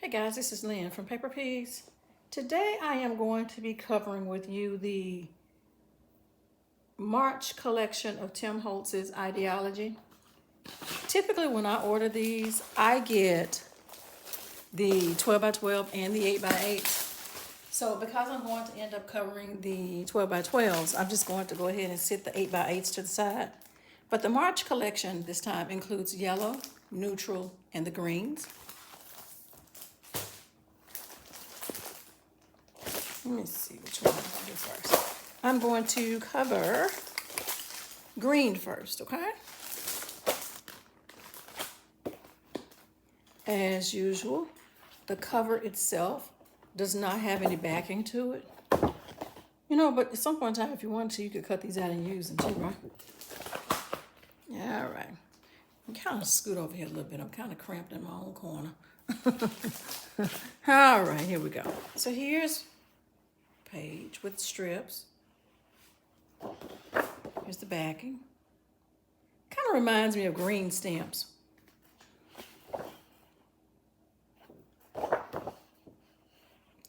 Hey guys, this is Lynn from Paper Pigs. Today I am going to be covering with you the March collection of Tim Holtz's Idea-ology. Typically when I order these, I get the 12 by 12 and the 8 by 8. So because I'm going to end up covering the 12 by 12s, I'm just going to go ahead and sit the 8 by 8s to the side. But the March collection this time includes yellow, neutral, and the greens. Let me see which one I'm going to do first. I'm going to cover green first, okay? As usual, the cover itself does not have any backing to it. You know, but at some point in time, if you wanted to, you could cut these out and use them too, right? Yeah, all right. I'm kind of scoot over here a little bit. I'm kind of cramped in my own corner. All right, here we go. So here's page with strips. Here's the backing. Kind of reminds me of green stamps.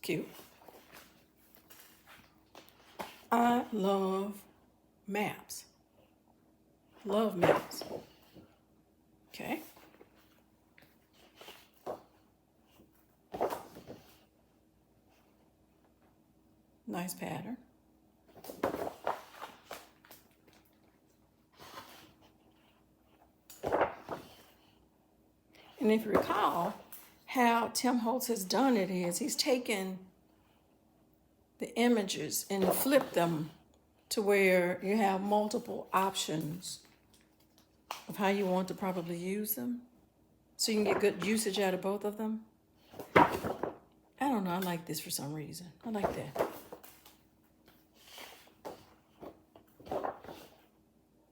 Cute. I love maps. Love maps. Okay. Nice pattern. And if you recall, how Tim Holtz has done it is he's taken the images and flipped them to where you have multiple options of how you want to probably use them. So you can get good usage out of both of them. I don't know, I like this for some reason. I like that.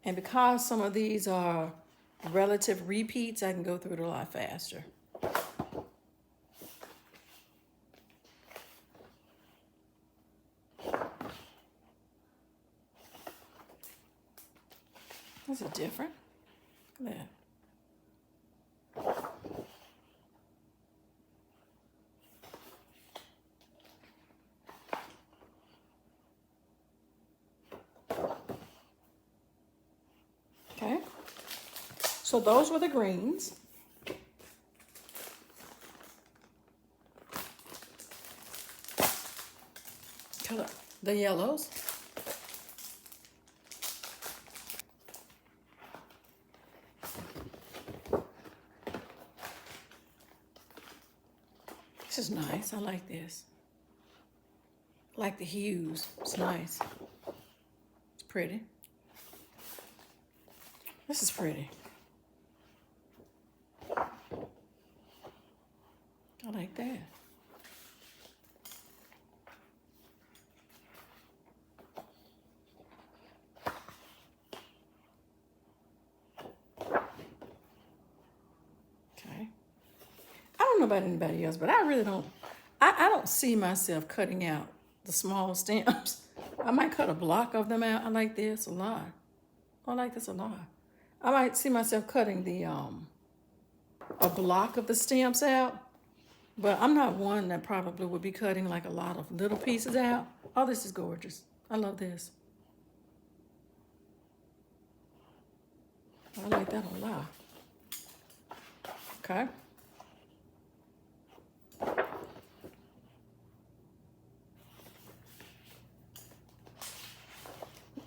And because some of these are relative repeats, I can go through it a lot faster. Those are different. Look at that. Okay, so those were the greens. Color the yellows. This is nice. I like this. I like the hues. It's nice. It's pretty. This is pretty. I like that. Okay. I don't know about anybody else, but I really don't. I don't see myself cutting out the small stamps. I might cut a block of them out. I like this a lot. I like this a lot. I might see myself cutting the a block of the stamps out, but I'm not one that probably would be cutting like a lot of little pieces out. Oh, this is gorgeous. I love this. I like that a lot. Okay.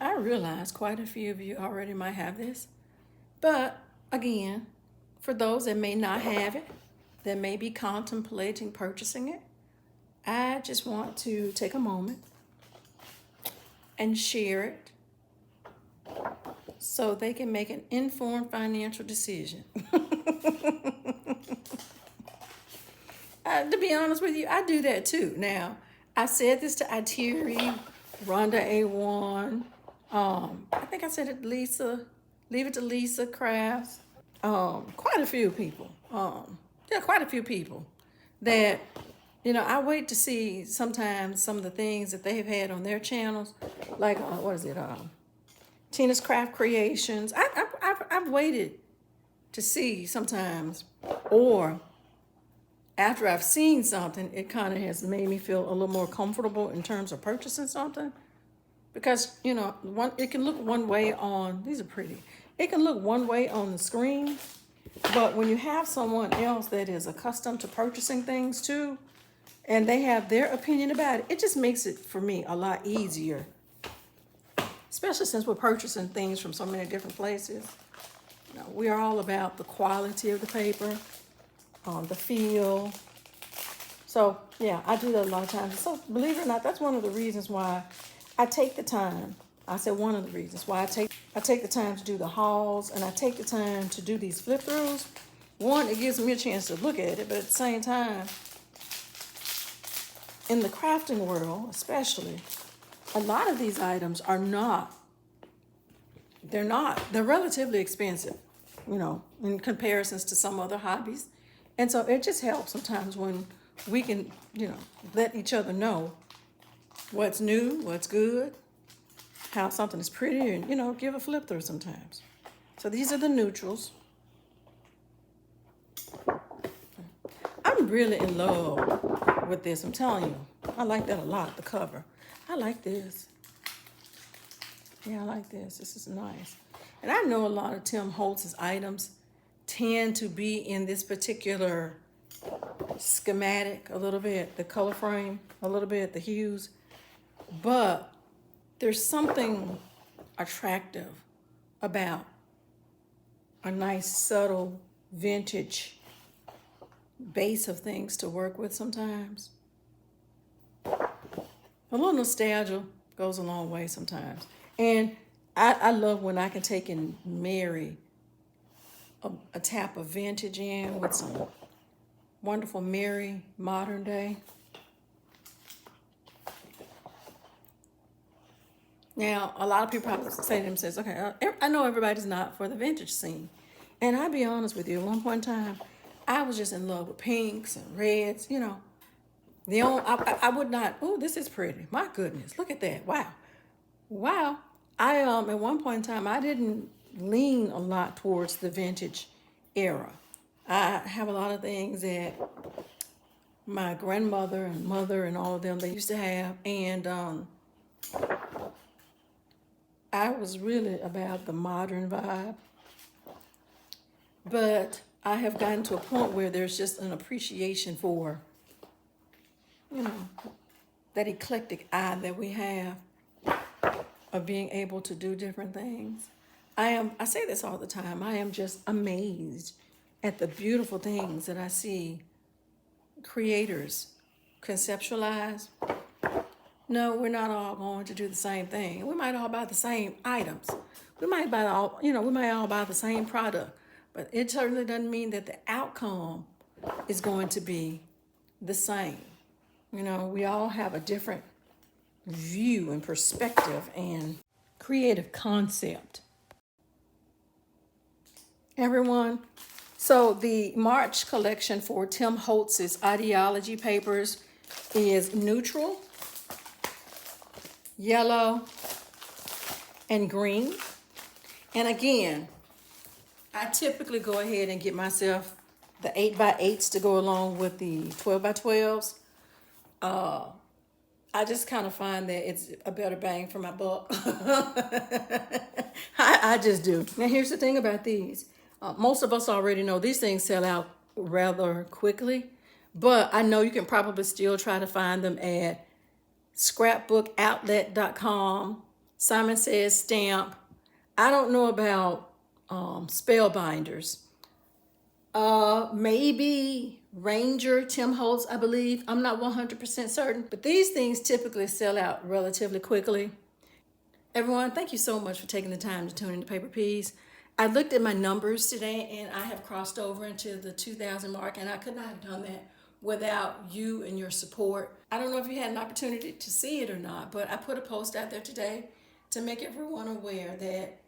I realize quite a few of you already might have this, but again, for those that may not have it, that may be contemplating purchasing it, I just want to take a moment and share it so they can make an informed financial decision. To be honest with you, I do that too. Now, I said this to Itiri, Rondaa1, I think I said it, LeaveItToLisaCraftsnas. Quite a few people. Quite a few people that, I wait to see sometimes some of the things that they have had on their channels, like, what is it, Tina's Craft Creations. I've waited to see sometimes, or after I've seen something, it kind of has made me feel a little more comfortable in terms of purchasing something. Because, you know, it can look one way on, these are pretty. It can look one way on the screen, but when you have someone else that is accustomed to purchasing things too, and they have their opinion about it, it just makes it, for me, a lot easier. Especially since we're purchasing things from so many different places. You know, we are all about the quality of the paper, the feel. So, yeah, I do that a lot of times. So, believe it or not, that's one of the reasons why I take the time. I said one of the reasons why I take the time to do the hauls, and I take the time to do these flip throughs. One, it gives me a chance to look at it, but at the same time, in the crafting world especially, a lot of these items are they're relatively expensive, you know, in comparisons to some other hobbies. And so it just helps sometimes when we can, you know, let each other know what's new, what's good, how something is pretty, and, you know, give a flip through sometimes. So these are the neutrals. I'm really in love with this, I'm telling you. I like that a lot, the cover. I like this. Yeah, I like this. This is nice. And I know a lot of Tim Holtz's items tend to be in this particular schematic a little bit, the color frame a little bit, the hues. But there's something attractive about a nice, subtle, vintage base of things to work with sometimes. A little nostalgia goes a long way sometimes. And I love when I can take and marry a tap of vintage in with some wonderful merry modern day. Now, a lot of people probably say to themselves, okay, I know everybody's not for the vintage scene. And I'll be honest with you, at one point in time, I was just in love with pinks and reds, you know. I would not, oh, this is pretty. My goodness, look at that. Wow. Wow. At one point in time, I didn't lean a lot towards the vintage era. I have a lot of things that my grandmother and mother and all of them, they used to have. And I was really about the modern vibe. But I have gotten to a point where there's just an appreciation for, you know, that eclectic eye that we have of being able to do different things. I say this all the time, I am just amazed at the beautiful things that I see creators conceptualize. No, we're not all going to do the same thing. We might all buy the same items. We might all buy the same product, but it certainly doesn't mean that the outcome is going to be the same. You know, we all have a different view and perspective and creative concept. Everyone, so the March collection for Tim Holtz's Idea-ology papers is neutral, yellow, and green. And again, I typically go ahead and get myself the 8x8s to go along with the 12x12s. I just kind of find that it's a better bang for my buck. I just do. Now, here's the thing about these. Most of us already know these things sell out rather quickly, but I know you can probably still try to find them at scrapbookoutlet.com. Simon Says Stamp. I don't know about spellbinders. Maybe Ranger, Tim Holtz, I believe. I'm not 100% certain, but these things typically sell out relatively quickly. Everyone, thank you so much for taking the time to tune into Paper Peas. I looked at my numbers today and I have crossed over into the 2,000 mark, and I could not have done that without you and your support. I don't know if you had an opportunity to see it or not, but I put a post out there today to make everyone aware that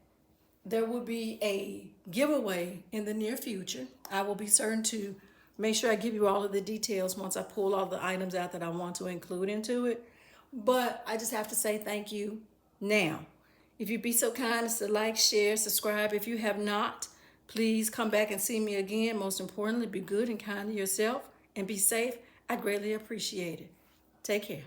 there will be a giveaway in the near future. I will be certain to make sure I give you all of the details once I pull all the items out that I want to include into it. But I just have to say thank you now. If you'd be so kind as to like, share, subscribe. If you have not, please come back and see me again. Most importantly, be good and kind to yourself and be safe. I greatly appreciate it. Take care.